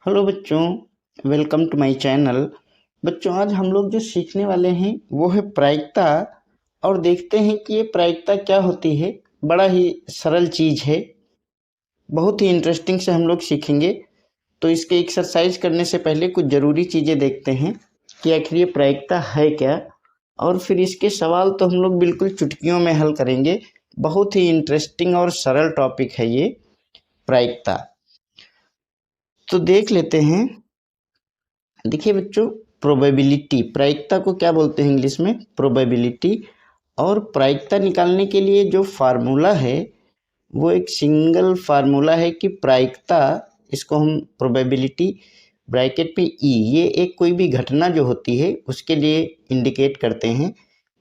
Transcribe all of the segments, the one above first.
Hello बच्चों, welcome to my channel. बच्चों, आज हम लोग जो सीखने वाले हैं वो है प्रायिकता। और देखते हैं कि ये प्रायिकता क्या होती है। बड़ा ही सरल चीज़ है, बहुत ही इंटरेस्टिंग से हम लोग सीखेंगे। तो इसके एक्सरसाइज करने से पहले कुछ ज़रूरी चीज़ें देखते हैं कि आखिर ये प्रायिकता है क्या। और फिर इसके सवाल तो हम लोग बिल्कुल चुटकियों में हल करेंगे। बहुत ही इंटरेस्टिंग और सरल टॉपिक है ये प्रायिकता। तो देख लेते हैं। देखिए बच्चों, प्रोबेबिलिटी, प्रायिकता को क्या बोलते हैं इंग्लिश में? प्रोबेबिलिटी। और प्रायिकता निकालने के लिए जो फार्मूला है वो एक सिंगल फार्मूला है कि प्रायिकता, इसको हम प्रोबेबिलिटी ब्रैकेट पे ई, ये एक कोई भी घटना जो होती है उसके लिए इंडिकेट करते हैं।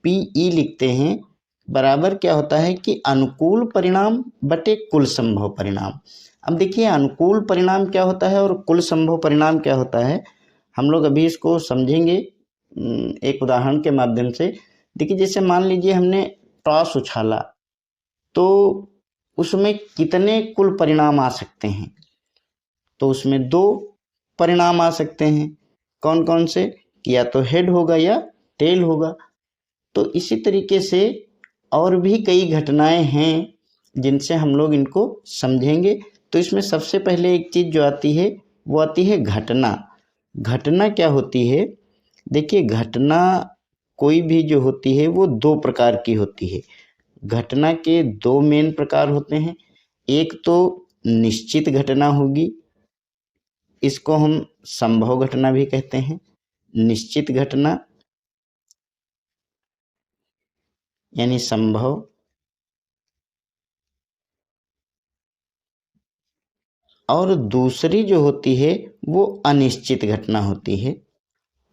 पी ई लिखते हैं, बराबर क्या होता है कि अनुकूल परिणाम बटे कुल संभव परिणाम। अब देखिए, अनुकूल परिणाम क्या होता है और कुल संभव परिणाम क्या होता है, हम लोग अभी इसको समझेंगे एक उदाहरण के माध्यम से। देखिए, जैसे मान लीजिए हमने टॉस उछाला, तो उसमें कितने कुल परिणाम आ सकते हैं? तो उसमें 2 परिणाम आ सकते हैं। कौन कौन से? कि या तो हेड होगा या टेल होगा। तो इसी तरीके से और भी कई घटनाएं हैं जिनसे हम लोग इनको समझेंगे। तो इसमें सबसे पहले एक चीज़ जो आती है वो आती है घटना। घटना क्या होती है? देखिए, घटना कोई भी जो होती है वो 2 प्रकार की होती है। घटना के 2 मेन प्रकार होते हैं। एक तो निश्चित घटना होगी, इसको हम संभव घटना भी कहते हैं। निश्चित घटना यानी संभव। और दूसरी जो होती है वो अनिश्चित घटना होती है।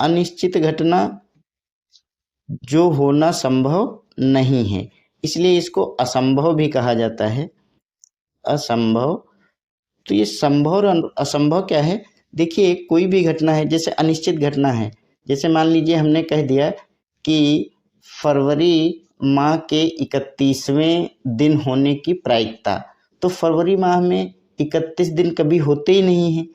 अनिश्चित घटना जो होना संभव नहीं है, इसलिए इसको असंभव भी कहा जाता है। असंभव। तो ये संभव और असंभव क्या है? देखिए, कोई भी घटना है, जैसे अनिश्चित घटना है, जैसे मान लीजिए हमने कह दिया कि फरवरी माह के 31वें दिन होने की प्रायिकता। तो फरवरी माह में 31 दिन कभी होते ही नहीं हैं,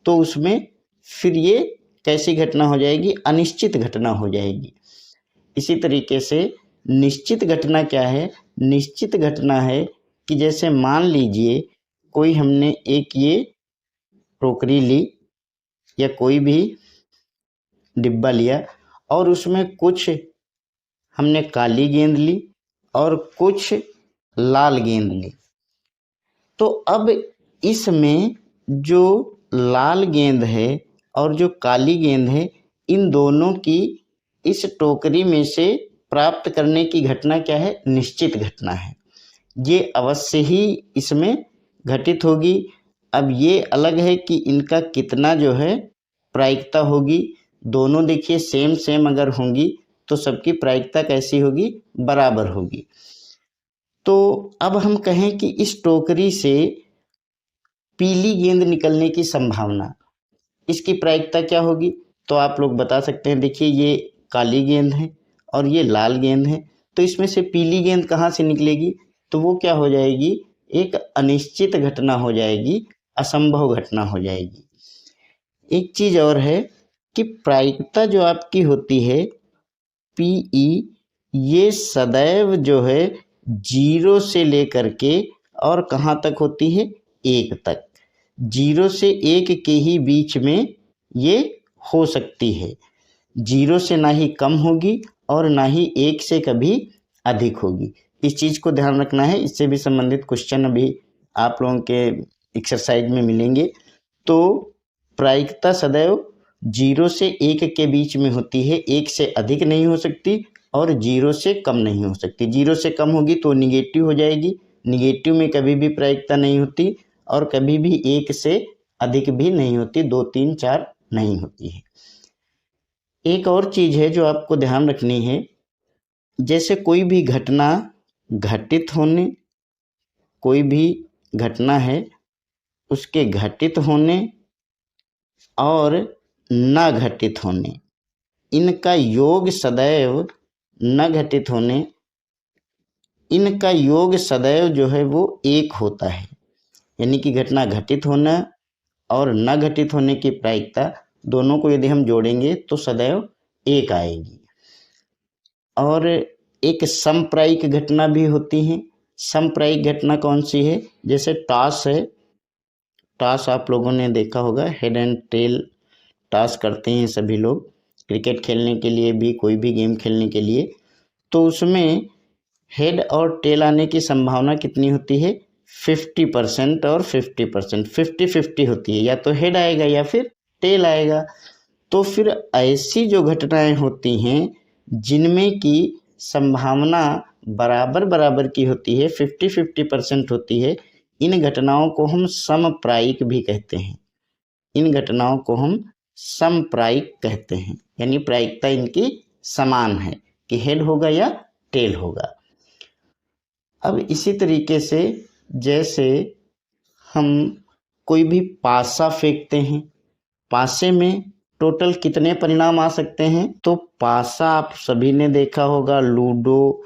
तो उसमें फिर ये कैसी घटना हो जाएगी? अनिश्चित घटना हो जाएगी। इसी तरीके से निश्चित घटना क्या है? निश्चित घटना है कि जैसे मान लीजिए कोई हमने एक ये टोकरी ली या कोई भी डिब्बा लिया और उसमें कुछ हमने काली गेंद ली और कुछ लाल गेंद ली। तो अब इसमें जो लाल गेंद है और जो काली गेंद है, इन दोनों की इस टोकरी में से प्राप्त करने की घटना क्या है? निश्चित घटना है। ये अवश्य ही इसमें घटित होगी। अब ये अलग है कि इनका कितना जो है प्रायिकता होगी। दोनों देखिए सेम सेम अगर होंगी तो सबकी प्रायिकता कैसी होगी? बराबर होगी। तो अब हम कहें कि इस टोकरी से पीली गेंद निकलने की संभावना, इसकी प्रायिकता क्या होगी? तो आप लोग बता सकते हैं। देखिए, ये काली गेंद है और ये लाल गेंद है, तो इसमें से पीली गेंद कहाँ से निकलेगी? तो वो क्या हो जाएगी? एक अनिश्चित घटना हो जाएगी, असंभव घटना हो जाएगी। एक चीज़ और है कि प्रायिकता जो आपकी होती है पीई, ये सदैव जो है 0 से लेकर के और कहाँ तक होती है? 1 तक। 0 से 1 के ही बीच में ये हो सकती है। 0 से ना ही कम होगी और ना ही 1 से कभी अधिक होगी। इस चीज़ को ध्यान रखना है। इससे भी संबंधित क्वेश्चन अभी आप लोगों के एक्सरसाइज में मिलेंगे। तो प्रायिकता सदैव 0 से 1 के बीच में होती है, 1 से अधिक नहीं हो सकती और 0 से कम नहीं हो सकती। 0 से कम होगी तो निगेटिव हो जाएगी। निगेटिव में कभी भी प्रायिकता नहीं होती और कभी भी 1 से अधिक भी नहीं होती, 2, 3, 4 नहीं होती है। एक और चीज़ है जो आपको ध्यान रखनी है। जैसे कोई भी घटना घटित होने, कोई भी घटना है उसके घटित होने और न घटित होने, इनका योग सदैव, न घटित होने, इनका योग सदैव जो है वो 1 होता है। यानी कि घटना घटित होना और न घटित होने की प्रायिकता, दोनों को यदि हम जोड़ेंगे तो सदैव 1 आएगी। और एक समप्रायिक घटना भी होती है। समप्रायिक घटना कौन सी है? जैसे टॉस है, टॉस आप लोगों ने देखा होगा, हेड एंड टेल टॉस करते हैं सभी लोग क्रिकेट खेलने के लिए भी, कोई भी गेम खेलने के लिए। तो उसमें हेड और टेल आने की संभावना कितनी होती है? 50% और 50%, 50-50 होती है, या तो हेड आएगा या फिर टेल आएगा। तो फिर ऐसी जो घटनाएं होती हैं जिनमें की संभावना बराबर बराबर की होती है, 50-50% होती है, इन घटनाओं को हम समप्रायिक भी कहते हैं। इन घटनाओं को हम समप्रायिक कहते हैं, यानी प्रायिकता इनकी समान है कि हेड होगा या टेल होगा। अब इसी तरीके से जैसे हम कोई भी पासा फेंकते हैं, पासे में टोटल कितने परिणाम आ सकते हैं? तो पासा आप सभी ने देखा होगा, लूडो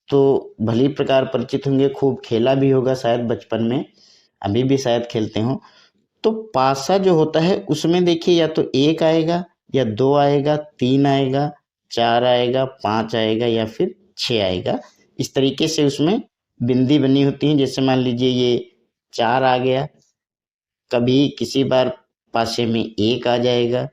तो भली प्रकार परिचित होंगे, खूब खेला भी होगा शायद बचपन में, अभी भी शायद खेलते हो। तो पासा जो होता है उसमें देखिए या तो 1 आएगा या 2 आएगा, 3 आएगा, 4 आएगा, 5 आएगा या फिर 6 आएगा। इस तरीके से उसमें बिंदी बनी होती है। जैसे मान लीजिए ये 4 आ गया, कभी किसी बार पासे में 1 आ जाएगा,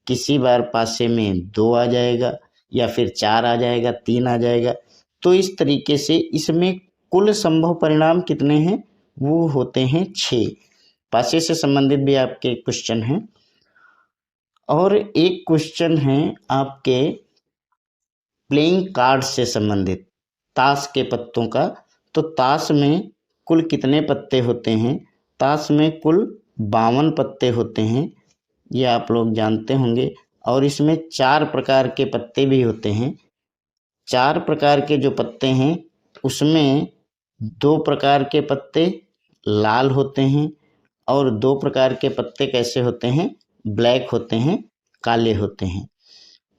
किसी बार पासे में 2 आ जाएगा, या फिर 4 आ जाएगा, 3 आ जाएगा। तो इस तरीके से इसमें कुल संभव परिणाम कितने हैं? वो होते हैं 6। पासे से संबंधित भी आपके क्वेश्चन हैं। और एक क्वेश्चन है आपके प्लेइंग कार्ड से संबंधित, ताश के पत्तों का। तो ताश में कुल कितने पत्ते होते हैं? ताश में कुल 52 पत्ते होते हैं, ये आप लोग जानते होंगे। और इसमें 4 प्रकार के पत्ते भी होते हैं। 4 प्रकार के जो पत्ते हैं उसमें 2 प्रकार के पत्ते लाल होते हैं और 2 प्रकार के पत्ते कैसे होते हैं? ब्लैक होते हैं, काले होते हैं।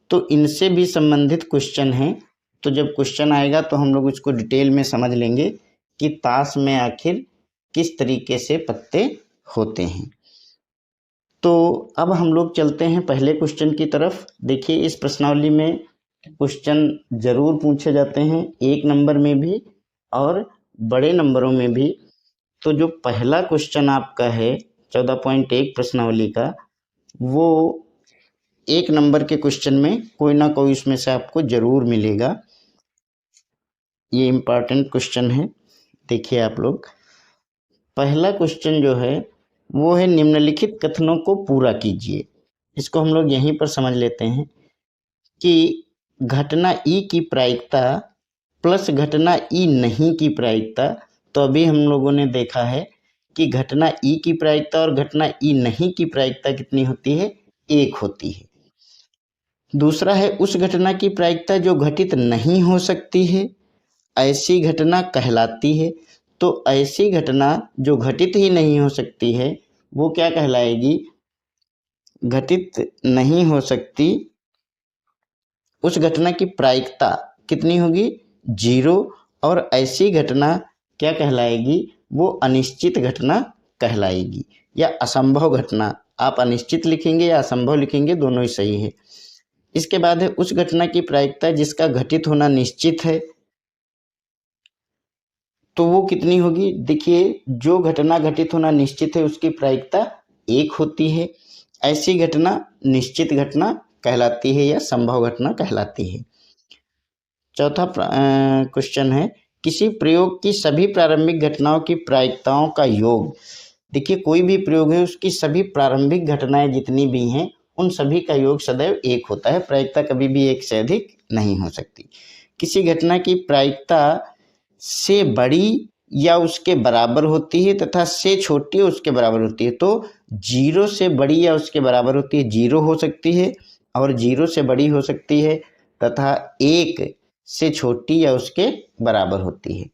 तो इनसे भी संबंधित क्वेश्चन है। तो जब क्वेश्चन आएगा तो हम लोग उसको डिटेल में समझ लेंगे कि ताश में आखिर किस तरीके से पत्ते होते हैं। तो अब हम लोग चलते हैं पहले क्वेश्चन की तरफ। देखिए इस प्रश्नावली में क्वेश्चन जरूर पूछे जाते हैं, 1 नंबर में भी और बड़े नंबरों में भी। तो जो पहला क्वेश्चन आपका है 14.1 प्रश्नावली का, वो 1 नंबर के क्वेश्चन में कोई ना कोई उसमें से आपको जरूर मिलेगा। ये इम्पॉर्टेंट क्वेश्चन है। देखिए आप लोग, पहला क्वेश्चन जो है वो है निम्नलिखित कथनों को पूरा कीजिए। इसको हम लोग यहीं पर समझ लेते हैं कि घटना ई की प्रायिकता प्लस घटना ई नहीं की प्रायिकता। तो अभी हम लोगों ने देखा है कि घटना ई की प्रायिकता और घटना ई नहीं की प्रायिकता कितनी होती है? 1 होती है। दूसरा है उस घटना की प्रायिकता जो घटित नहीं हो सकती है, ऐसी घटना कहलाती है। तो ऐसी घटना जो घटित ही नहीं हो सकती है वो क्या कहलाएगी? घटित नहीं हो सकती, उस घटना की प्रायिकता कितनी होगी? 0। और ऐसी घटना क्या कहलाएगी? वो अनिश्चित घटना कहलाएगी या असंभव घटना। आप अनिश्चित लिखेंगे या असंभव लिखेंगे, दोनों ही सही है। इसके बाद है उस घटना की प्रायिकता जिसका घटित होना निश्चित है। तो वो कितनी होगी? देखिए जो घटना घटित होना निश्चित है उसकी प्रायिकता 1 होती है। ऐसी घटना निश्चित घटना कहलाती है या संभव घटना कहलाती है। चौथा क्वेश्चन है किसी प्रयोग की सभी प्रारंभिक घटनाओं की प्रायिकताओं का योग। देखिए कोई भी प्रयोग है उसकी सभी प्रारंभिक घटनाएं जितनी भी हैं उन सभी का योग सदैव 1 होता है। प्रायिकता कभी भी 1 से अधिक नहीं हो सकती। किसी घटना की प्रायिकता से बड़ी या उसके बराबर होती है तथा से छोटी या उसके बराबर होती है। तो 0 से बड़ी या उसके बराबर होती है, 0 हो सकती है और 0 से बड़ी हो सकती है, तथा 1 से छोटी या उसके बराबर होती है।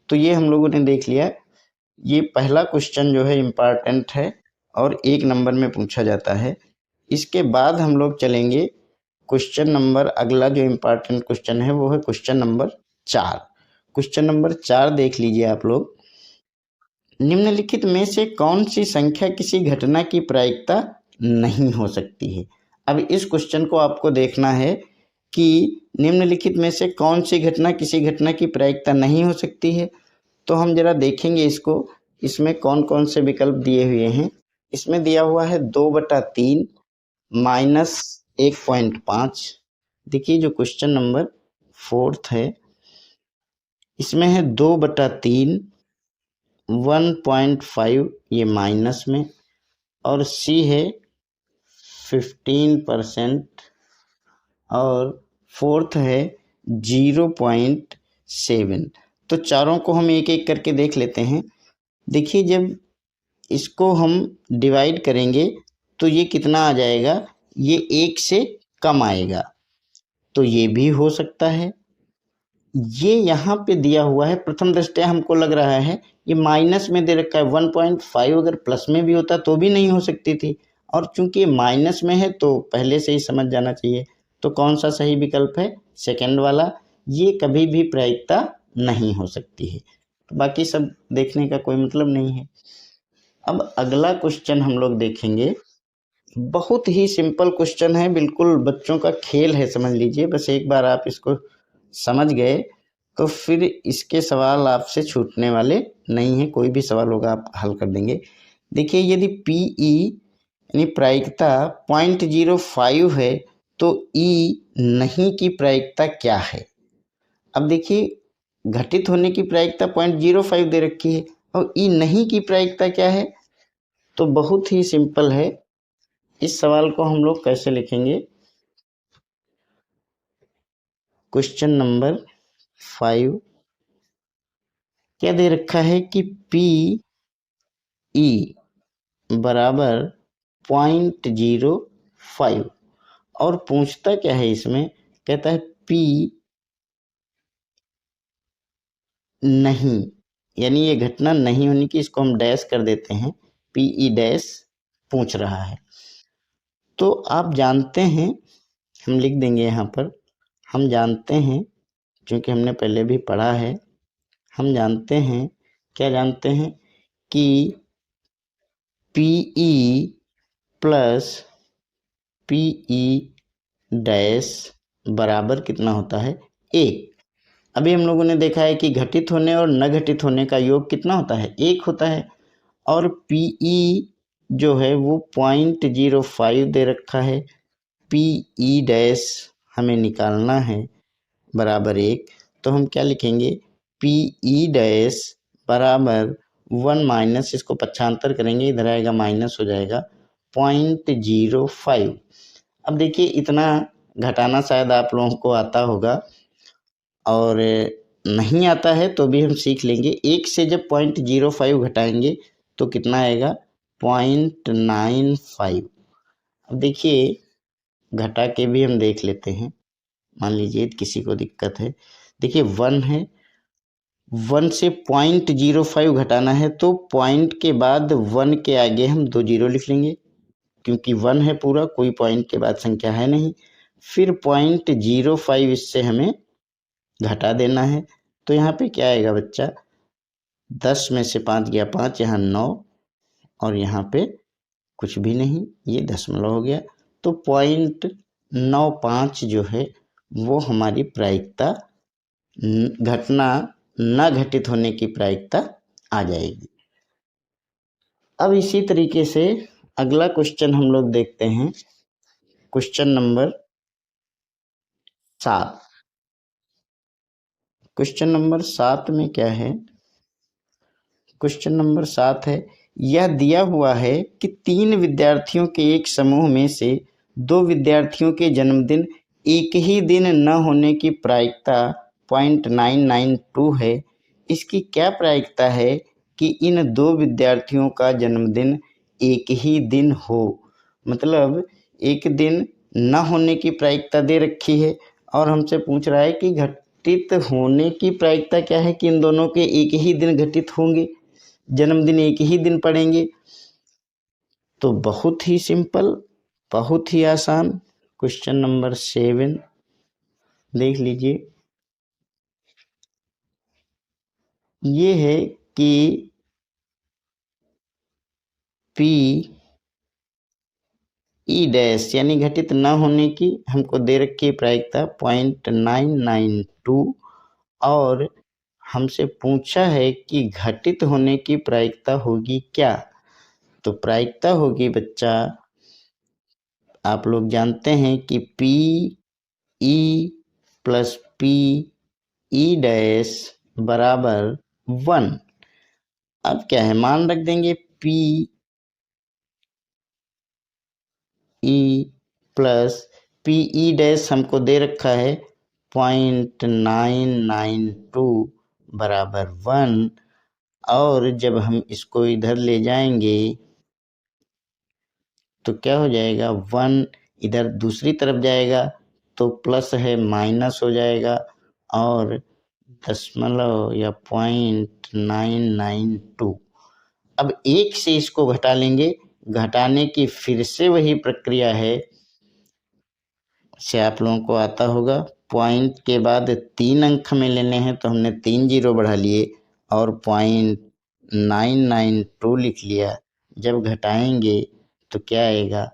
तो ये हम लोगों ने देख लिया। ये पहला क्वेश्चन जो है इम्पॉर्टेंट है और 1 नंबर में पूछा जाता है। इसके बाद हम लोग चलेंगे क्वेश्चन नंबर, अगला जो इम्पॉर्टेंट क्वेश्चन है वो है क्वेश्चन नंबर 4। क्वेश्चन नंबर 4 देख लीजिए आप लोग। निम्नलिखित में से कौन सी संख्या किसी घटना की प्रायिकता नहीं हो सकती है। अब इस क्वेश्चन को आपको देखना है कि निम्नलिखित में से कौन सी घटना किसी घटना की प्रायिकता नहीं हो सकती है। तो हम जरा देखेंगे इसको, इसमें कौन कौन से विकल्प दिए हुए हैं। इसमें दिया हुआ है 2/3 -1.5। देखिए जो क्वेश्चन नंबर 4 है इसमें है 2/3 1.5 ये माइनस में, और सी है 15% और फोर्थ है 0.7। तो चारों को हम एक एक करके देख लेते हैं। देखिए जब इसको हम डिवाइड करेंगे तो ये कितना आ जाएगा, ये 1 से कम आएगा, तो ये भी हो सकता है। ये यहाँ पे दिया हुआ है, प्रथम दृष्टया हमको लग रहा है ये माइनस में दे रखा है 1.5, अगर प्लस में भी होता तो भी नहीं हो सकती थी, और चूंकि ये माइनस में है तो पहले से ही समझ जाना चाहिए। तो कौन सा सही विकल्प है, सेकंड वाला, ये कभी भी प्रायिकता नहीं हो सकती है। तो बाकी सब देखने का कोई मतलब नहीं है। अब अगला क्वेश्चन हम लोग देखेंगे, बहुत ही सिंपल क्वेश्चन है, बिल्कुल बच्चों का खेल है समझ लीजिए। बस एक बार आप इसको समझ गए तो फिर इसके सवाल आपसे छूटने वाले नहीं हैं, कोई भी सवाल होगा आप हल कर देंगे। देखिए यदि पीई यानी प्रायिकता 0.05 है तो ई नहीं की प्रायिकता क्या है। अब देखिए घटित होने की प्रायिकता 0.05 दे रखी है और ई नहीं की प्रायिकता क्या है। तो बहुत ही सिंपल है, इस सवाल को हम लोग कैसे लिखेंगे। क्वेश्चन नंबर 5 क्या दे रखा है कि पी ई बराबर 0.05, और पूछता क्या है इसमें, कहता है पी नहीं, यानी ये घटना नहीं होने की, इसको हम डैश कर देते हैं, पी ई डैश पूछ रहा है। तो आप जानते हैं, हम लिख देंगे यहाँ पर, हम जानते हैं क्योंकि हमने पहले भी पढ़ा है, हम जानते हैं, क्या जानते हैं कि P E plus P E dash बराबर कितना होता है, 1। अभी हम लोगों ने देखा है कि घटित होने और न घटित होने का योग कितना होता है, 1 होता है। और पी ई जो है वो 0.05 दे रखा है, पी ई डैश हमें निकालना है बराबर 1। तो हम क्या लिखेंगे, पी ई डैश बराबर 1 माइनस, इसको पक्षांतर करेंगे इधर आएगा माइनस हो जाएगा 0.05। अब देखिए इतना घटाना शायद आप लोगों को आता होगा, और नहीं आता है तो भी हम सीख लेंगे। 1 से जब 0.05 घटाएंगे तो कितना आएगा, 0.95। अब देखिए घटा के भी हम देख लेते हैं, मान लीजिए किसी को दिक्कत है। देखिए 1 है, 1 से 0.05 घटाना है तो पॉइंट के बाद 1 के आगे हम 2 जीरो लिख लेंगे, क्योंकि 1 है पूरा, कोई पॉइंट के बाद संख्या है नहीं। फिर 0.05 इससे हमें घटा देना है। तो यहाँ पे क्या आएगा बच्चा, 10 में से 5 गया 5, यहाँ 9, और यहाँ पे कुछ भी नहीं, ये दशमलव हो गया। तो 0.95 जो है वो हमारी प्रायिकता, घटना न घटित होने की प्रायिकता आ जाएगी। अब इसी तरीके से अगला क्वेश्चन हम लोग देखते हैं, क्वेश्चन नंबर 7। क्वेश्चन नंबर 7 में क्या है, क्वेश्चन नंबर 7 है, यह दिया हुआ है कि 3 विद्यार्थियों के एक समूह में से 2 विद्यार्थियों के जन्मदिन एक ही दिन न होने की प्रायिकता 0.992 है। इसकी क्या प्रायिकता है कि इन 2 विद्यार्थियों का जन्मदिन एक ही दिन हो। मतलब एक दिन न होने की प्रायिकता दे रखी है और हमसे पूछ रहा है कि घटित होने की प्रायिकता क्या है, कि इन दोनों के एक ही दिन घटित होंगे, जन्मदिन एक ही दिन पड़ेंगे। तो बहुत ही सिंपल, बहुत ही आसान। क्वेश्चन नंबर 7 देख लीजिए, ये है कि पी ई डैश यानी घटित न होने की हमको दे रखी है प्रायिकता 0.992 और हमसे पूछा है कि घटित होने की प्रायिकता होगी क्या। तो प्रायिकता होगी बच्चा, आप लोग जानते हैं कि P E plus P E dash बराबर 1। अब क्या है, मान रख देंगे P E plus P E dash हमको दे रखा है 0.992 बराबर 1 और जब हम इसको इधर ले जाएंगे तो क्या हो जाएगा, 1 इधर दूसरी तरफ जाएगा तो प्लस है माइनस हो जाएगा और दशमलव या 0.992। अब एक से इसको घटा लेंगे, घटाने की फिर से वही प्रक्रिया है से आप लोगों को आता होगा। पॉइंट के बाद 3 अंक हमें लेने हैं तो हमने 3 जीरो बढ़ा लिए और 0.992 लिख लिया। जब घटाएंगे तो क्या आएगा,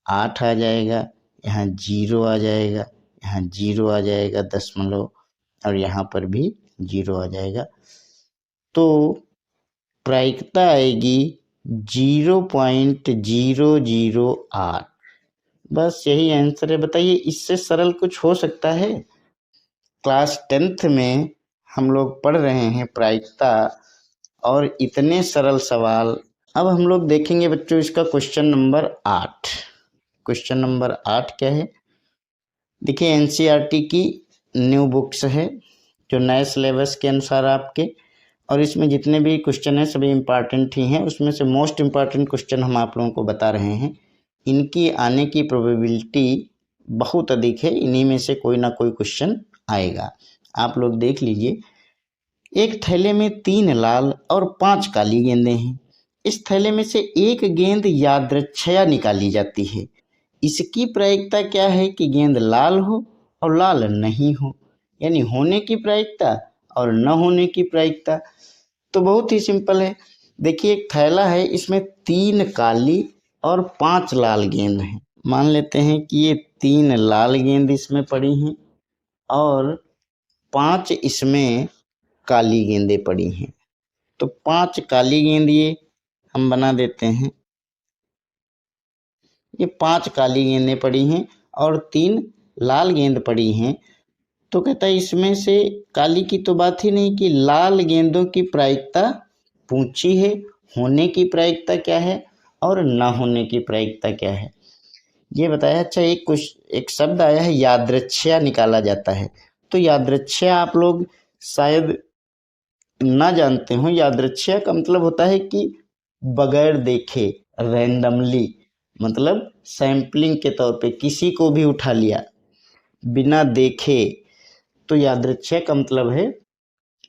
8 आ जाएगा, यहाँ जीरो आ जाएगा, यहाँ जीरो आ जाएगा दशमलव और यहाँ पर भी जीरो आ जाएगा। तो प्रायिकता आएगी 0.008। बस यही आंसर है। बताइए इससे सरल कुछ हो सकता है। क्लास 10th में हम लोग पढ़ रहे हैं प्रायिकता और इतने सरल सवाल। अब हम लोग देखेंगे बच्चों इसका क्वेश्चन नंबर 8। क्वेश्चन नंबर 8 क्या है, देखिए एनसीईआरटी की न्यू बुक्स है जो नए सिलेबस के अनुसार आपके, और इसमें जितने भी क्वेश्चन हैं सभी इम्पॉर्टेंट ही हैं। उसमें से मोस्ट इम्पॉर्टेंट क्वेश्चन हम आप लोगों को बता रहे हैं। इनकी आने की प्रोबेबिलिटी बहुत अधिक है, इन्हीं में से कोई ना कोई क्वेश्चन आएगा। आप लोग देख लीजिए, एक थैले में 3 लाल और 5 काली गेंदें हैं। इस थैले में से एक गेंद यादृच्छया निकाली जाती है। इसकी प्रायिकता क्या है कि गेंद लाल हो और लाल नहीं हो, यानी होने की प्रायिकता और न होने की प्रायिकता। तो बहुत ही सिंपल है। देखिए एक थैला है, इसमें 3 काली और 5 लाल गेंद हैं। मान लेते हैं कि ये 3 लाल गेंद इसमें पड़ी हैं और 5 इसमें काली गेंदें पड़ी हैं। तो 5 काली गेंद ये हम बना देते हैं, ये 5 काली गेंदें पड़ी हैं और 3 लाल गेंद पड़ी हैं। तो कहता है इसमें से काली की तो बात ही नहीं कि लाल गेंदों की प्रायिकता पूछी है, होने की प्रायिकता क्या है और न होने की प्रायिकता क्या है ये बताया। अच्छा एक शब्द आया है यादृच्छया निकाला जाता है। तो यादृच्छया आप लोग शायद ना जानते हो। यादृच्छया का मतलब होता है कि बगैर देखे, रैंडमली, मतलब सैंपलिंग के तौर पे किसी को भी उठा लिया बिना देखे। तो यादृच्छया का मतलब है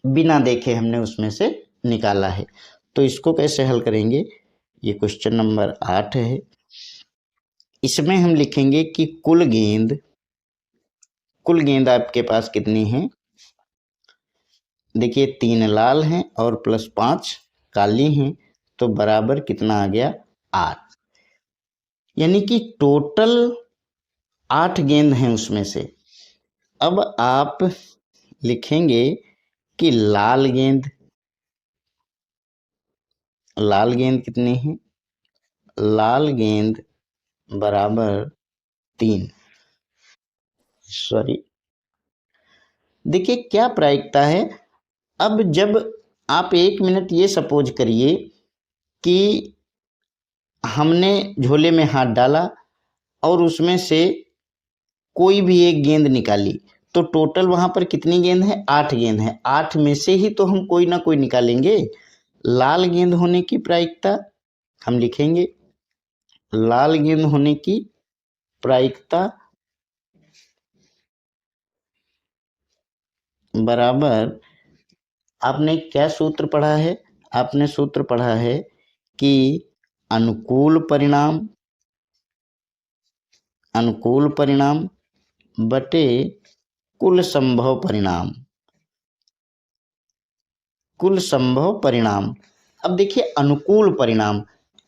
बिना देखे हमने उसमें से निकाला है। तो इसको कैसे हल करेंगे, ये क्वेश्चन नंबर 8 है। इसमें हम लिखेंगे कि कुल गेंद आपके पास कितनी है। देखिए 3 लाल हैं और प्लस 5 काली हैं, तो बराबर कितना आ गया, 8। यानी कि टोटल 8 गेंद हैं उसमें से। अब आप लिखेंगे कि लाल गेंद कितनी है, लाल गेंद बराबर 3। सॉरी, देखिए क्या प्रायिकता है। अब जब आप 1 मिनट ये सपोज करिए कि हमने झोले में हाथ डाला और उसमें से कोई भी एक गेंद निकाली, तो टोटल वहाँ पर कितनी गेंद है, 8 गेंद है। 8 में से ही तो हम कोई ना कोई निकालेंगे। लाल गेंद होने की प्रायिकता हम लिखेंगे, लाल गेंद होने की प्रायिकता बराबर, आपने क्या सूत्र पढ़ा है, आपने सूत्र पढ़ा है कि अनुकूल परिणाम बटे कुल संभव परिणाम। अब देखिए अनुकूल परिणाम,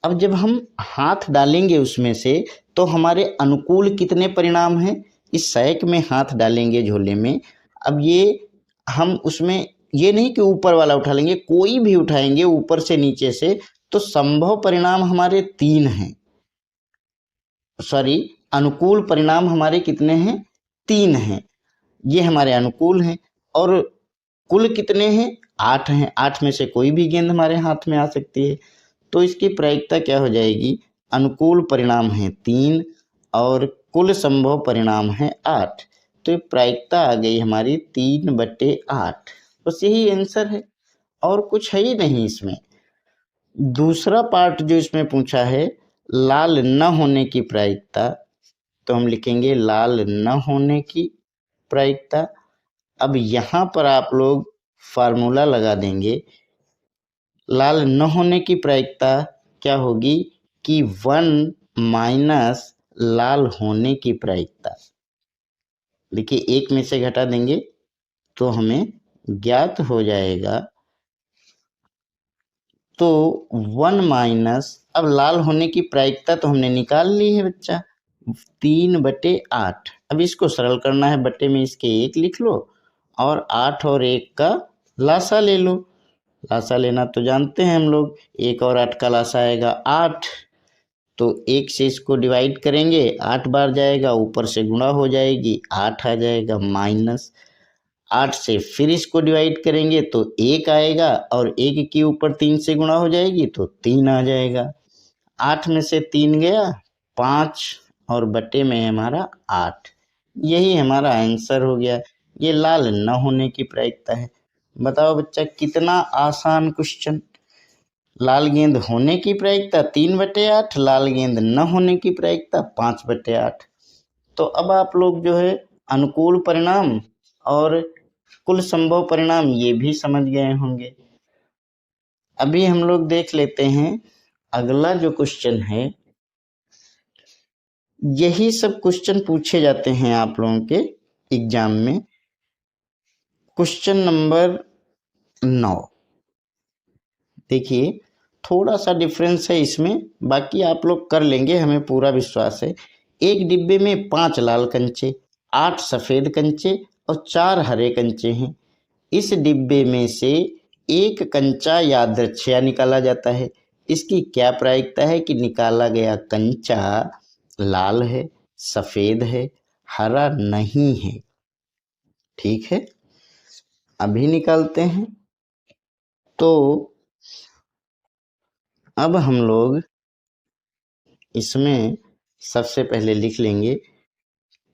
अब जब हम हाथ डालेंगे उसमें से तो हमारे अनुकूल कितने परिणाम हैं, इस सैक में हाथ डालेंगे झोले में। अब ये हम उसमें ये नहीं कि ऊपर वाला उठा लेंगे, कोई भी उठाएंगे ऊपर से नीचे से, तो संभव परिणाम हमारे 3 हैं, सॉरी अनुकूल परिणाम हमारे कितने हैं, 3 हैं। ये हमारे अनुकूल हैं। और कुल कितने हैं, 8 हैं। 8 में से कोई भी गेंद हमारे हाथ में आ सकती है। तो इसकी प्रायिकता क्या हो जाएगी, अनुकूल परिणाम है 3 और कुल संभव परिणाम है 8। तो ये प्रायिकता आ गई हमारी 3/8। बस यही आंसर है और कुछ है ही नहीं इसमें। दूसरा पार्ट जो इसमें पूछा है, लाल न होने की प्रायिकता, तो हम लिखेंगे लाल न होने की प्रायिकता। अब यहाँ पर आप लोग फार्मूला लगा देंगे। लाल न होने की प्रायिकता क्या होगी कि 1 माइनस लाल होने की प्रायिकता। देखिए 1 में से घटा देंगे तो हमें ज्ञात हो जाएगा, तो 1 माइनस, अब लाल होने की प्रायिकता तो हमने निकाल ली है बच्चा, 3/8। अब इसको सरल करना है, बट्टे में इसके 1 लिख लो और 8 और 1 का लासा ले लो। लासा लेना तो जानते हैं हम लोग, 1 और 8 का लासा आएगा 8। तो 1 से इसको डिवाइड करेंगे 8 बार जाएगा, ऊपर से गुणा हो जाएगी 8 आ जाएगा, माइनस 8 से फिर इसको डिवाइड करेंगे तो 1 आएगा और 1 के ऊपर 3 से गुणा हो जाएगी तो 3 आ जाएगा। 8 में से 3 गया 5 और बटे में हमारा 8। यही हमारा आंसर हो गया। ये लाल न होने की प्रायिकता है। बताओ बच्चा कितना आसान क्वेश्चन। लाल गेंद होने की प्रायिकता 3/8, लाल गेंद न होने की प्रायिकता 5/8। तो अब आप लोग जो है अनुकूल परिणाम और कुल संभव परिणाम ये भी समझ गए होंगे। अभी हम लोग देख लेते हैं अगला जो क्वेश्चन है। यही सब क्वेश्चन पूछे जाते हैं आप लोगों के एग्जाम में। क्वेश्चन नंबर 9 देखिए, थोड़ा सा डिफरेंस है इसमें, बाकी आप लोग कर लेंगे, हमें पूरा विश्वास है। एक डिब्बे में 5 लाल कंचे, 8 सफ़ेद कंचे और 4 हरे कंचे हैं। इस डिब्बे में से एक कंचा यादृच्छिक निकाला जाता है। इसकी क्या प्रायिकता है कि निकाला गया कंचा लाल है, सफ़ेद है, हरा नहीं है। ठीक है, अभी निकालते हैं। तो अब हम लोग इसमें सबसे पहले लिख लेंगे,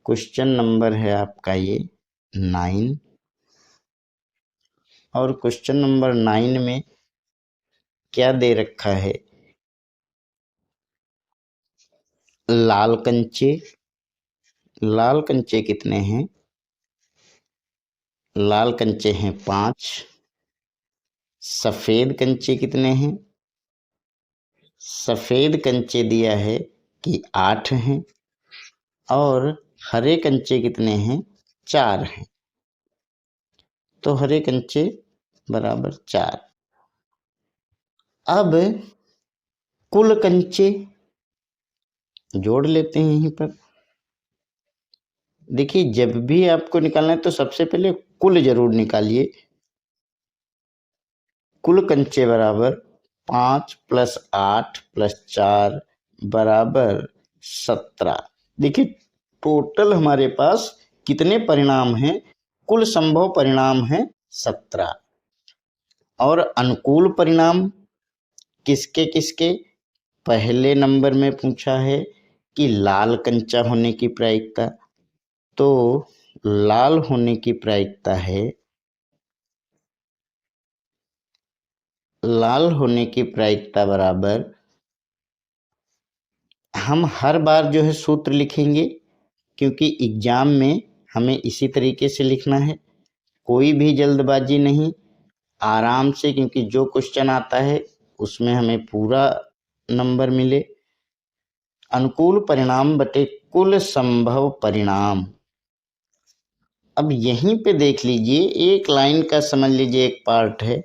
क्वेश्चन नंबर है आपका ये 9 और क्वेश्चन नंबर 9 में क्या दे रखा है, लाल कंचे। लाल कंचे कितने हैं, लाल कंचे हैं 5। सफ़ेद कंचे कितने हैं, सफ़ेद कंचे दिया है कि 8 हैं और हरे कंचे कितने हैं, 4 हैं। तो हरे कंचे बराबर 4। अब कुल कंचे जोड़ लेते हैं यहीं पर। देखिए जब भी आपको निकालना है तो सबसे पहले कुल जरूर निकालिए। कुल कंचे बराबर 5 + 8 + 4 बराबर 17। देखिए टोटल हमारे पास कितने परिणाम हैं, कुल संभव परिणाम हैं 17। और अनुकूल परिणाम किसके किसके, पहले नंबर में पूछा है कि लाल कंचा होने की प्रायिकता, तो लाल होने की प्रायिकता है, लाल होने की प्रायिकता बराबर, हम हर बार जो है सूत्र लिखेंगे क्योंकि एग्जाम में हमें इसी तरीके से लिखना है, कोई भी जल्दबाजी नहीं, आराम से, क्योंकि जो क्वेश्चन आता है उसमें हमें पूरा नंबर मिले। अनुकूल परिणाम बटे कुल संभव परिणाम। अब यहीं पे देख लीजिए, एक लाइन का समझ लीजिए, एक पार्ट है,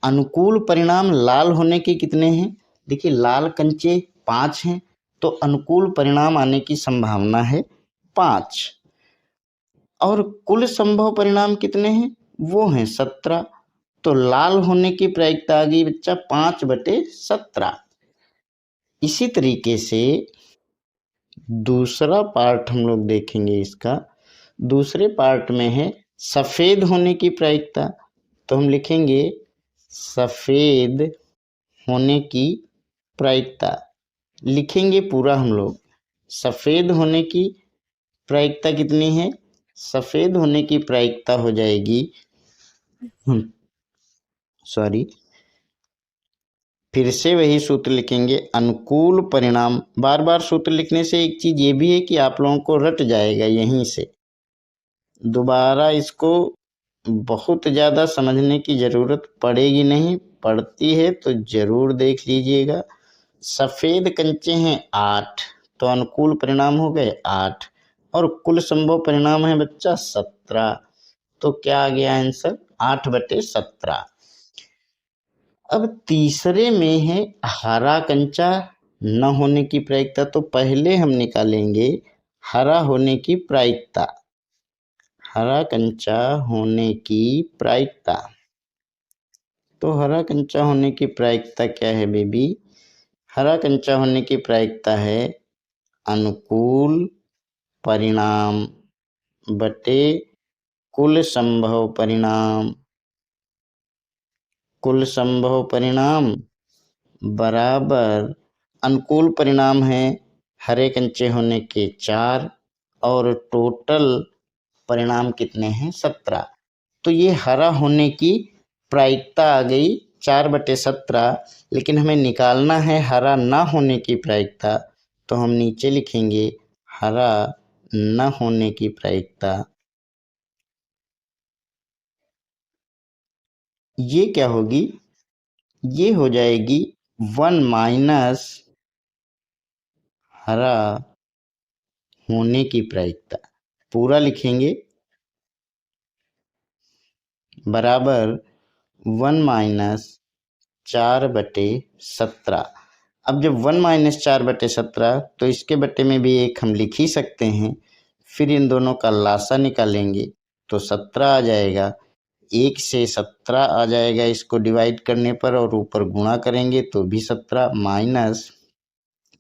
अनुकूल परिणाम लाल होने के कितने हैं, देखिए लाल कंचे 5 हैं, तो अनुकूल परिणाम आने की संभावना है 5। और कुल संभव परिणाम कितने हैं, वो हैं 17। तो लाल होने की प्रायिकता आ गई बच्चा 5/17। इसी तरीके से दूसरा पार्ट हम लोग देखेंगे इसका। दूसरे पार्ट में है सफ़ेद होने की प्रायिकता। तो हम लिखेंगे सफ़ेद होने की प्रायिकता, लिखेंगे पूरा हम लोग। सफ़ेद होने की प्रायिकता कितनी है, सफ़ेद होने की प्रायिकता हो जाएगी, सॉरी, फिर से वही सूत्र लिखेंगे, अनुकूल परिणाम। बार बार सूत्र लिखने से एक चीज़ ये भी है कि आप लोगों को रट जाएगा, यहीं से दोबारा इसको बहुत ज़्यादा समझने की ज़रूरत पड़ेगी नहीं, पड़ती है तो ज़रूर देख लीजिएगा। सफ़ेद कंचे हैं 8, तो अनुकूल परिणाम हो गए 8, और कुल संभव परिणाम है बच्चा 17। तो क्या आ गया आंसर, 8/17। अब तीसरे में है हरा कंचा न होने की प्रायिकता। तो पहले हम निकालेंगे हरा होने की प्रायिकता, हरा कंचा होने की प्रायिकता। तो हरा कंचा होने की प्रायिकता क्या है बेबी, हरा कंचा होने की प्रायिकता है अनुकूल परिणाम बटे कुल संभव परिणाम। कुल संभव परिणाम बराबर अनुकूल परिणाम है हरे कंचे होने के 4, और टोटल परिणाम कितने हैं 17। तो ये हरा होने की प्रायिकता आ गई 4/17, लेकिन हमें निकालना है हरा ना होने की प्रायिकता। तो हम नीचे लिखेंगे हरा न होने की प्रायिकता। ये क्या होगी, ये हो जाएगी 1 माइनस हरा होने की प्रायिकता। पूरा लिखेंगे बराबर 1 माइनस 4/17। अब जब 1 माइनस 4/17, तो इसके बट्टे में भी एक हम लिख ही सकते हैं। फिर इन दोनों का लासा निकालेंगे तो 17 आ जाएगा। 1 से 17 आ जाएगा इसको डिवाइड करने पर, और ऊपर गुणा करेंगे तो भी 17, माइनस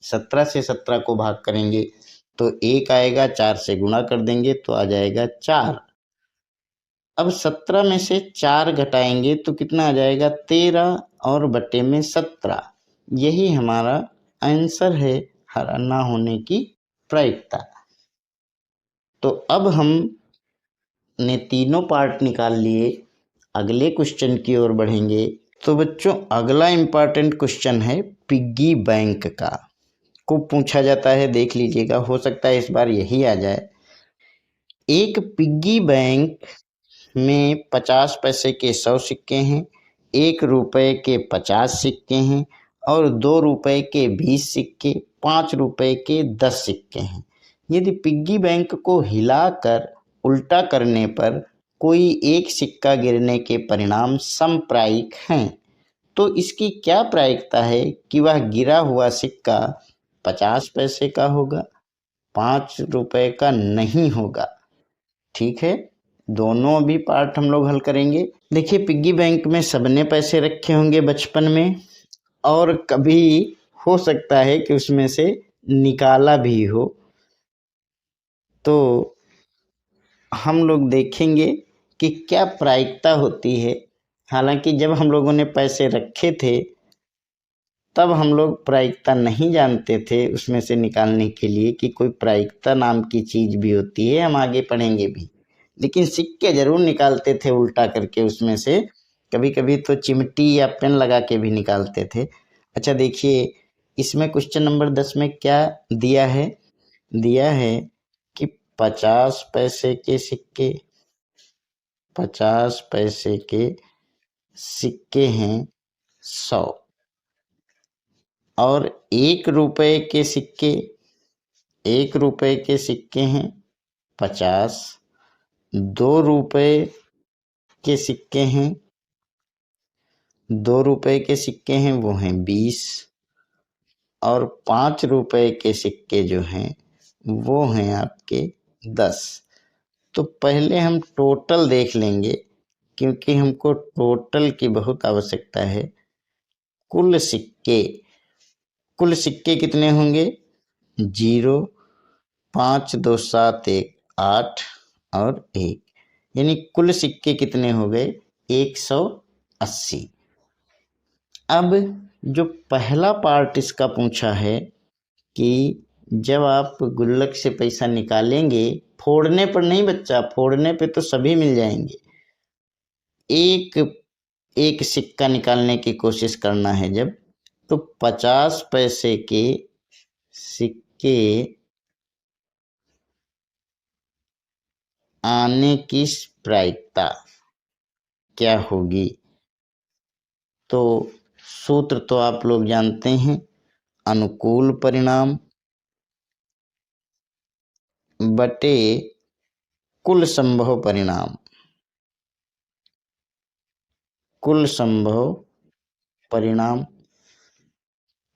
17 से 17 को भाग करेंगे तो 1 आएगा, 4 से गुणा कर देंगे तो आ जाएगा 4। अब 17 में से 4 घटाएंगे तो कितना आ जाएगा 13, और बट्टे में 17। यही हमारा आंसर है हरा ना होने की प्रायिकता। तो अब हमने तीनों पार्ट निकाल लिए, अगले क्वेश्चन की ओर बढ़ेंगे। तो बच्चों अगला इम्पॉर्टेंट क्वेश्चन है पिग्गी बैंक का, को पूछा जाता है, देख लीजिएगा, हो सकता है इस बार यही आ जाए। एक पिग्गी बैंक में 50 पैसे के 100 सिक्के हैं, 1 रुपये के 50 सिक्के हैं, और 2 रुपये के 20 सिक्के, 5 रुपये के 10 सिक्के हैं। यदि पिग्गी बैंक को हिलाकर उल्टा करने पर कोई एक सिक्का गिरने के परिणाम समप्रायिक हैं, तो इसकी क्या प्रायिकता है कि वह गिरा हुआ सिक्का 50 पैसे का होगा, 5 रुपये का नहीं होगा। ठीक है, दोनों भी पार्ट हम लोग हल करेंगे। देखिए पिग्गी बैंक में सबने पैसे रखे होंगे बचपन में, और कभी हो सकता है कि उसमें से निकाला भी हो। तो हम लोग देखेंगे कि क्या प्रायिकता होती है। हालांकि जब हम लोगों ने पैसे रखे थे तब हम लोग प्रायिकता नहीं जानते थे उसमें से निकालने के लिए कि कोई प्रायिकता नाम की चीज़ भी होती है, हम आगे पढ़ेंगे भी। लेकिन सिक्के जरूर निकालते थे उल्टा करके, उसमें से कभी कभी तो चिमटी या पेन लगा के भी निकालते थे। अच्छा देखिए इसमें क्वेश्चन नंबर 10 में क्या दिया है, दिया है कि 50 पैसे के सिक्के, 50 पैसे के सिक्के हैं 100, और 1 रुपये के सिक्के, 1 रुपये के सिक्के हैं 50, 2 रुपये के सिक्के हैं, 2 रुपये के सिक्के हैं वो हैं 20, और 5 रुपए के सिक्के जो हैं वो हैं आपके 10। तो पहले हम टोटल देख लेंगे, क्योंकि हमको टोटल की बहुत आवश्यकता है। कुल सिक्के कितने होंगे? 0, 5, 2, 7, 1, 8 और 1, यानी कुल सिक्के कितने हो गए? 180। अब जो पहला पार्ट इसका पूछा है कि जब आप गुल्लक से पैसा निकालेंगे, फोड़ने पर नहीं बच्चा, फोड़ने पे तो सभी मिल जाएंगे, एक एक सिक्का निकालने की कोशिश करना है जब, तो 50 पैसे के सिक्के आने की प्रायिकता क्या होगी? तो सूत्र तो आप लोग जानते हैं, अनुकूल परिणाम बटे कुल संभव परिणाम। कुल संभव परिणाम,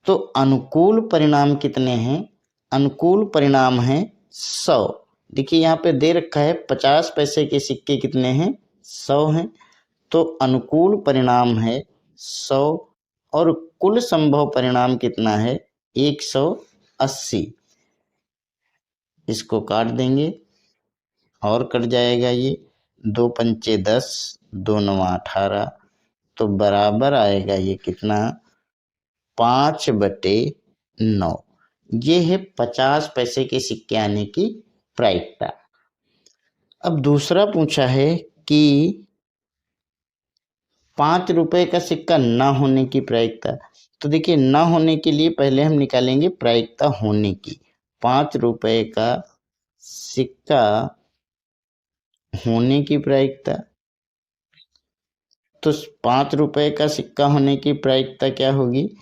तो अनुकूल परिणाम कितने हैं? अनुकूल परिणाम है 100। देखिए यहाँ पे दे रखा है 50 पैसे के सिक्के कितने हैं? 100 हैं। तो अनुकूल परिणाम है 100 और कुल संभव परिणाम कितना है? 180। इसको काट देंगे और कट जाएगा ये, 2 पंचे 10, 2 9 18, तो बराबर आएगा ये कितना? 5/9। ये है 50 पैसे के सिक्के आने की प्रायिकता। अब दूसरा पूछा है कि 5 रुपए का सिक्का ना होने की प्रायिकता। तो देखिए, ना होने के लिए पहले हम निकालेंगे प्रायिकता होने की। 5 रुपए का सिक्का होने की प्रायिकता, तो 5 रुपए का सिक्का होने की प्रायिकता क्या होगी?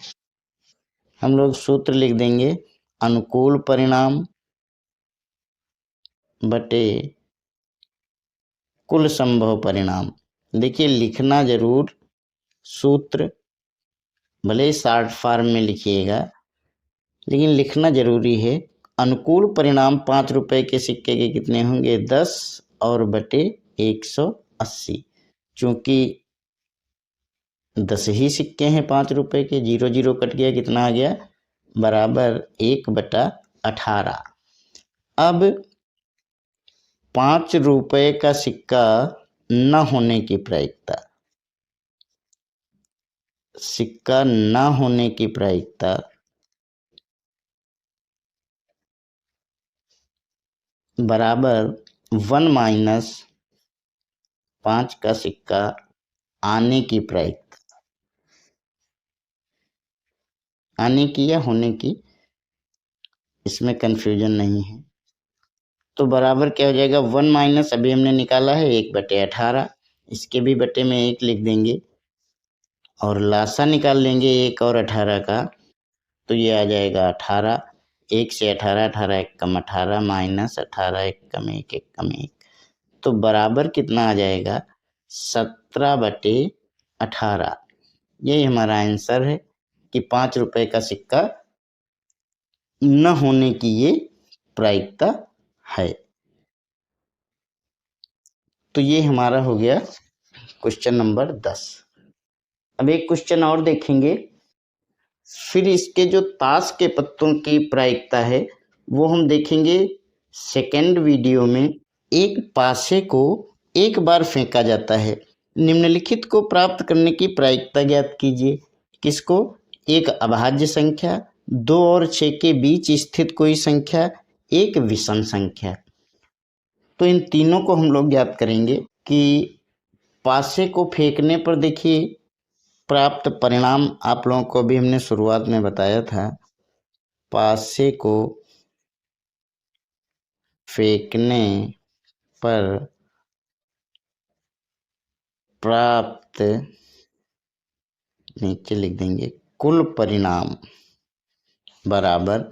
हम लोग सूत्र लिख देंगे, अनुकूल परिणाम बटे कुल संभव परिणाम। देखिए, लिखना जरूर सूत्र, भले ही शॉर्ट फॉर्म में लिखिएगा, लेकिन लिखना जरूरी है। अनुकूल परिणाम 5 रुपए के सिक्के के कितने होंगे? 10 और बटे 180। चूंकि 10 ही सिक्के हैं 5 रुपए के, 0 0 कट गया, कितना आ गया? बराबर 1/18। अब 5 रुपए का सिक्का न होने की प्रायिकता, सिक्का न होने की प्रायिकता बराबर 1 - 5 का सिक्का आने की प्रायिकता, आने की या होने की, इसमें कंफ्यूजन नहीं है। तो बराबर क्या हो जाएगा? 1 - अभी हमने निकाला है 1/18, इसके भी बटे में 1 लिख देंगे और लासा निकाल लेंगे 1 और 18 का, तो ये आ जाएगा 18। 1 से 18, 18 1 कम 18, माइनस 18 1 कम 1 1 कम 1, तो बराबर कितना आ जाएगा? 17/18। यही हमारा आंसर है कि 5 रुपए का सिक्का न होने की ये प्रायिकता है। तो ये हमारा हो गया क्वेश्चन नंबर 10। अब एक क्वेश्चन और देखेंगे, फिर इसके जो ताश के पत्तों की प्रायिकता है वो हम देखेंगे सेकेंड वीडियो में। एक पासे को एक बार फेंका जाता है, निम्नलिखित को प्राप्त करने की प्रायिकता ज्ञात कीजिए। किसको? एक अभाज्य संख्या, 2 और 6 के बीच स्थित कोई संख्या, एक विषम संख्या। तो इन तीनों को हम लोग ज्ञात करेंगे कि पासे को फेंकने पर देखिए प्राप्त परिणाम आप लोगों को भी हमने शुरुआत में बताया था। पासे को फेंकने पर प्राप्त, नीचे लिख देंगे, कुल परिणाम बराबर,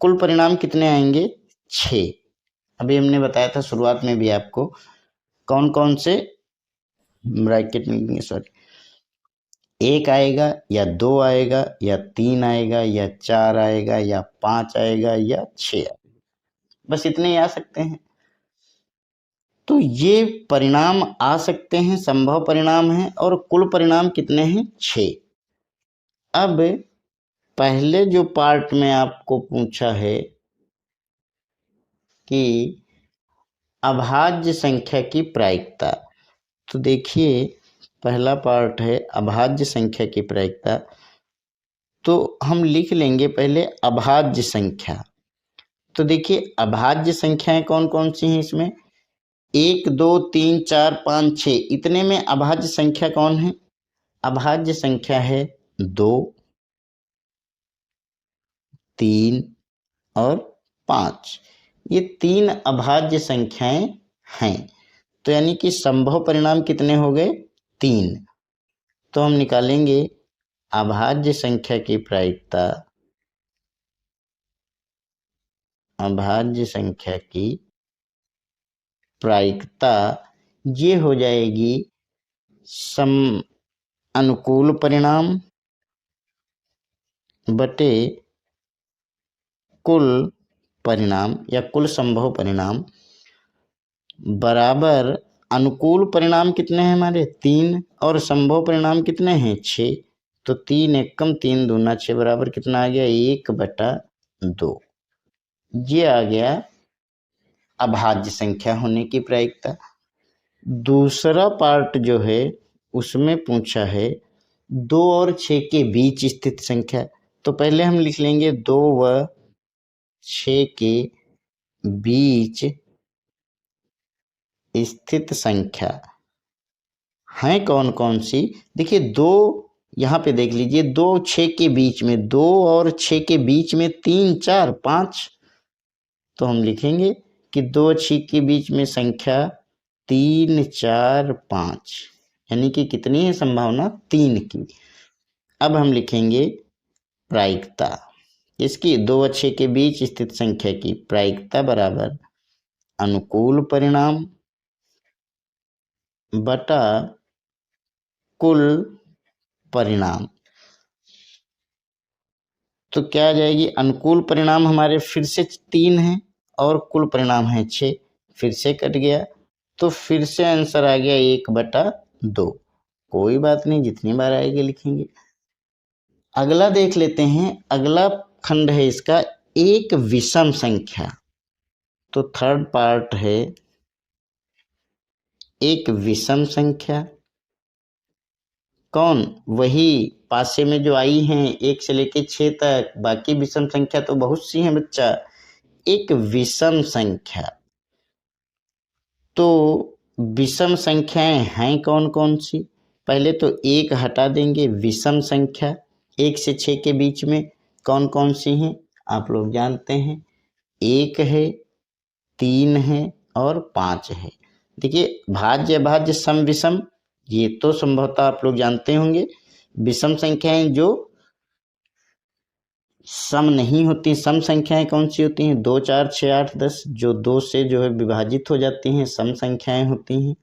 कुल परिणाम कितने आएंगे? 6। अभी हमने बताया था शुरुआत में भी आपको, कौन कौन से ब्रैकेट में, सॉरी, 1 आएगा या 2 आएगा या 3 आएगा या 4 आएगा या 5 आएगा या 6 आएगा, बस इतने ही आ सकते हैं। तो ये परिणाम आ सकते हैं, संभव परिणाम हैं, और कुल परिणाम कितने हैं? 6। अब पहले जो पार्ट में आपको पूछा है कि अभाज्य संख्या की प्रायिकता, तो देखिए पहला पार्ट है अभाज्य संख्या की प्रायिकता। तो हम लिख लेंगे पहले अभाज्य संख्या। तो देखिए अभाज्य संख्याएं कौन कौन सी हैं इसमें? 1 2 3 4 5 6, इतने में अभाज्य संख्या कौन है? अभाज्य संख्या है 2, 3 और 5। ये 3 अभाज्य संख्याएं हैं। तो यानी कि संभव परिणाम कितने हो गए? 3। तो हम निकालेंगे अभाज्य संख्या की प्रायिकता, अभाज्य संख्या की प्रायिकता ये हो जाएगी अनुकूल परिणाम बटे कुल परिणाम या कुल संभव परिणाम बराबर अनुकूल परिणाम कितने हैं हमारे? 3, और संभव परिणाम कितने हैं? 6। तो 3 एकम 3 दूना 6 बराबर कितना आ गया? 1/2। ये आ गया अभाज्य संख्या होने की प्रायिकता। दूसरा पार्ट जो है उसमें पूछा है 2 और 6 के बीच स्थित संख्या। तो पहले हम लिख लेंगे 2 व 6 के बीच स्थित संख्या हैं कौन कौन सी? देखिए 2 यहाँ पे देख लीजिए, 2 6 के बीच में, 2 और 6 के बीच में 3 4 5। तो हम लिखेंगे कि 2 6 के बीच में संख्या 3 4 5, यानी कि कितनी है संभावना? 3 की। अब हम लिखेंगे प्रायिकता इसकी, 2 व 6 के बीच स्थित संख्या की प्रायिकता बराबर अनुकूल परिणाम बटा कुल परिणाम। तो क्या आ जाएगी? अनुकूल परिणाम हमारे फिर से 3 हैं और कुल परिणाम है 6, फिर से कट गया, तो फिर से आंसर आ गया 1/2। कोई बात नहीं, जितनी बार आएगी लिखेंगे। अगला देख लेते हैं, अगला खंड है इसका एक विषम संख्या। तो थर्ड पार्ट है एक विषम संख्या। कौन? वही पासे में जो आई हैं 1 से लेके 6 तक, बाकी विषम संख्या तो बहुत सी हैं बच्चा। एक विषम संख्या, तो विषम संख्याएं हैं कौन कौन सी? पहले तो 1 हटा देंगे। विषम संख्या 1 से 6 के बीच में कौन कौन सी हैं? आप लोग जानते हैं, 1 है, 3 है और 5 है। देखिए भाज्य अभाज्य सम विषम, ये तो संभवतः आप लोग जानते होंगे। विषम संख्याएं जो सम नहीं होती, सम संख्याएं कौन सी होती हैं? 2 4 6 8 10, जो 2 से जो है विभाजित हो जाती हैं, सम संख्याएं होती हैं।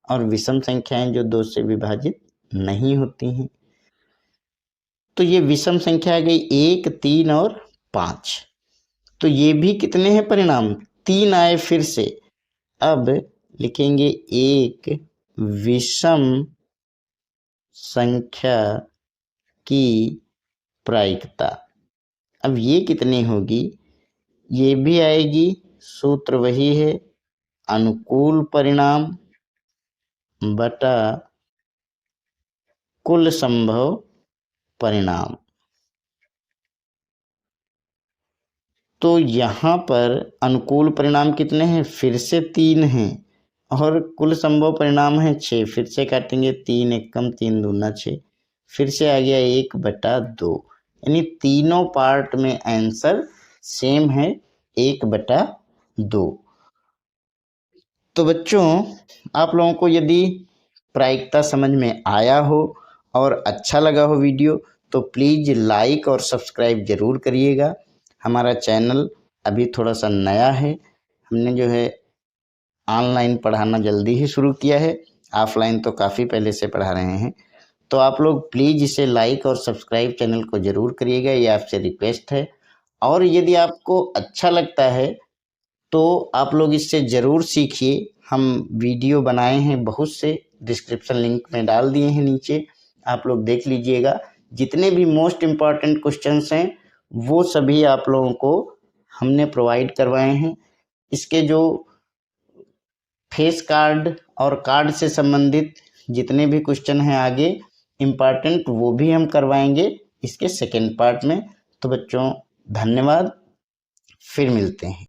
और विषम संख्याएं जो 2 से विभाजित नहीं होती हैं। तो ये विषम संख्या आ गई 1 3 और 5। तो ये भी कितने हैं परिणाम? 3 आए फिर से। अब लिखेंगे एक विषम संख्या की प्रायिकता। अब ये कितनी होगी? ये भी आएगी, सूत्र वही है, अनुकूल परिणाम बटा कुल संभव परिणाम। तो यहाँ पर अनुकूल परिणाम कितने हैं? फिर से 3 हैं, और कुल संभव परिणाम है 6। फिर से काटेंगे, 3 एकम 3 दूना 6, फिर से आ गया 1/2। यानी तीनों पार्ट में आंसर सेम है, 1/2। तो बच्चों आप लोगों को यदि प्रायिकता समझ में आया हो और अच्छा लगा हो वीडियो, तो प्लीज़ लाइक और सब्सक्राइब ज़रूर करिएगा। हमारा चैनल अभी थोड़ा सा नया है, हमने जो है ऑनलाइन पढ़ाना जल्दी ही शुरू किया है, ऑफलाइन तो काफ़ी पहले से पढ़ा रहे हैं। तो आप लोग प्लीज़ इसे लाइक और सब्सक्राइब चैनल को ज़रूर करिएगा, ये आपसे रिक्वेस्ट है। और यदि आपको अच्छा लगता है तो आप लोग इससे ज़रूर सीखिए। हम वीडियो बनाए हैं बहुत से, डिस्क्रिप्शन लिंक में डाल दिए हैं नीचे, आप लोग देख लीजिएगा। जितने भी मोस्ट इम्पॉर्टेंट क्वेश्चंस हैं वो सभी आप लोगों को हमने प्रोवाइड करवाए हैं। इसके जो फेस कार्ड और कार्ड से संबंधित जितने भी क्वेश्चन हैं आगे इम्पॉर्टेंट, वो भी हम करवाएंगे इसके सेकेंड पार्ट में। तो बच्चों धन्यवाद, फिर मिलते हैं।